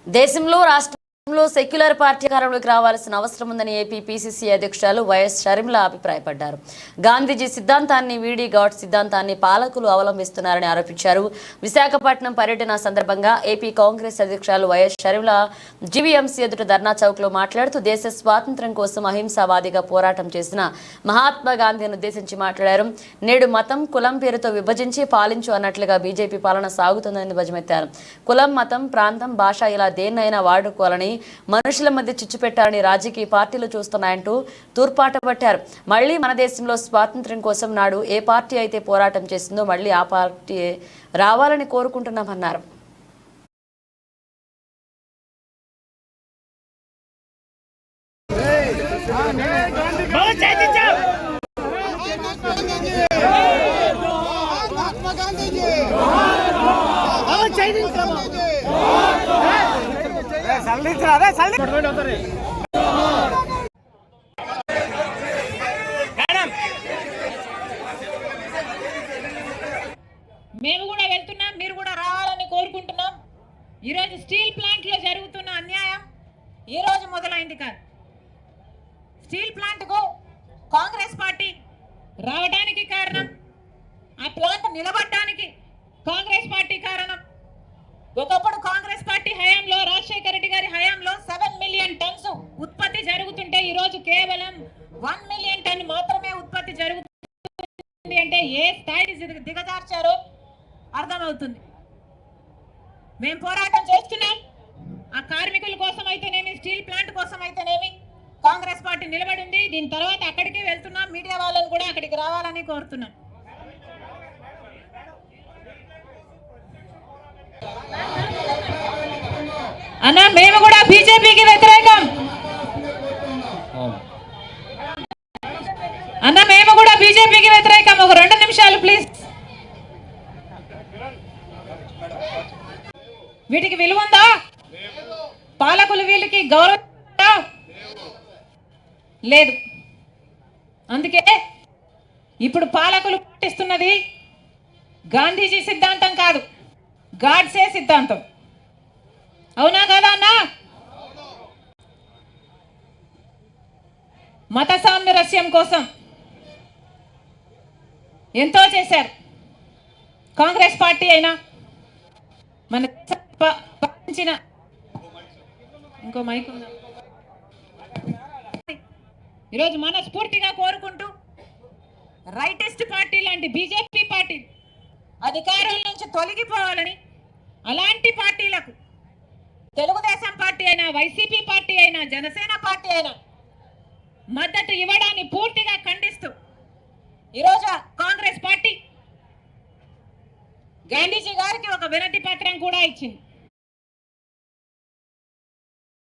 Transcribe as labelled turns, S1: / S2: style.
S1: దేశంలో రాష్ట్రంలో secular party అధికారంలోకి రావాల్సిన అవసరం ఉందని ఏపీ పీసీసీ అధ్యక్షురాలు వైఎస్ షర్మిల అభిప్రాయపడ్డారు. గాంధీజీ సిద్ధాంతాన్ని వీడి ఘాట్ సిద్ధాంతాన్ని పాలకులు అవలంబిస్తున్నారని ఆరోపించారు. విశాఖపట్నం పర్యటన సందర్భంగా ఏపీ కాంగ్రెస్ అధ్యక్షురాలు వైఎస్ షర్మిల జీవీఎంసీ ఎదుట ధర్నా చౌక్ లో మాట్లాడుతూ దేశ స్వాతంత్ర్యం కోసం అహింసావాదిగా పోరాటం చేసిన మహాత్మా గాంధీని ఉద్దేశించి మాట్లాడారు. నేడు మతం కులం పేరుతో విభజించి పాలించు అన్నట్లుగా బీజేపీ పాలన సాగుతుందని ధ్వజమెత్తారు. కులం మతం ప్రాంతం భాష ఇలా దేన్నైనా వాడుకోవాలని మనుషుల మధ్య చిచ్చు పెట్టాలని రాజకీయ పార్టీలు చూస్తున్నాయంటూ తూర్పాట పట్టారు. మళ్లీ మన దేశంలో స్వాతంత్ర్యం కోసం నాడు ఏ పార్టీ అయితే పోరాటం చేసిందో మళ్లీ ఆ పార్టీ రావాలని కోరుకుంటున్నామన్నారు.
S2: మేము కూడా వెళ్తున్నాం, మీరు కూడా రావాలని కోరుకుంటున్నాం. ఈరోజు స్టీల్ ప్లాంట్ లో జరుగుతున్న అన్యాయం ఈ రోజు మొదలైంది కాదు. స్టీల్ ప్లాంట్ కు కాంగ్రెస్ పార్టీ రావడానికి కారణం, ఆ ప్లాంట్ నిలబడడానికి కాంగ్రెస్ పార్టీ కారణం. ఒకప్పుడు కాంగ్రెస్ పార్టీ హయాంలో, రాజశేఖర రెడ్డి గారి హయాంలో 7 మిలియన్ టన్స్ ఉత్పత్తి జరుగుతుంటే ఈ రోజు కేవలం 1 మిలియన్ టన్ మాత్రమే ఉత్పత్తి జరుగుతుంది అంటే ఏ స్థాయికి దిగజార్చారో అర్థమవుతుంది. మేము పోరాటం చేస్తున్నాం. ఆ కార్మికుల కోసం అయితేనేమి, స్టీల్ ప్లాంట్ కోసం అయితేనేమి కాంగ్రెస్ పార్టీ నిలబడింది. దీని తర్వాత అక్కడికి వెళ్తున్నాం. మీడియా వాళ్ళని కూడా అక్కడికి రావాలని కోరుతున్నాం. అన్న మేము కూడా బీజేపీకి వ్యతిరేకం. అన్న మేము కూడా బీజేపీకి వ్యతిరేకం. ఒక 2 నిమిషాలు ప్లీజ్. వీటికి విలువ ఉందా? పాలకులు వీళ్ళకి గౌరవం లేదు. అందుకే ఇప్పుడు పాలకులు పాటిస్తున్నది గాంధీజీ సిద్ధాంతం కాదు, గాడ్సే సిద్ధాంతం. అవునా కదా అన్న? మత సామరస్యం కోసం ఎంతో చేశారు కాంగ్రెస్ పార్టీ అయినా, మన పాలించిన ఇంకో మైక్ ఉందా, ఈరోజు మనస్ఫూర్తిగా కోరుకుంటూ రైటిస్ట్ పార్టీ లాంటి బీజేపీ పార్టీ అధికారం నుంచి తొలగిపోవాలని, అలాంటి పార్టీలకు తెలుగుదేశం పార్టీ అయినా, వైసీపీ పార్టీ అయినా, జనసేన పార్టీ అయినా మద్దతు ఇవ్వడాన్ని పూర్తిగా ఖండిస్తూ ఈరోజు కాంగ్రెస్ పార్టీ గాంధీజీ గారికి ఒక వినతి పత్రం కూడా ఇచ్చింది.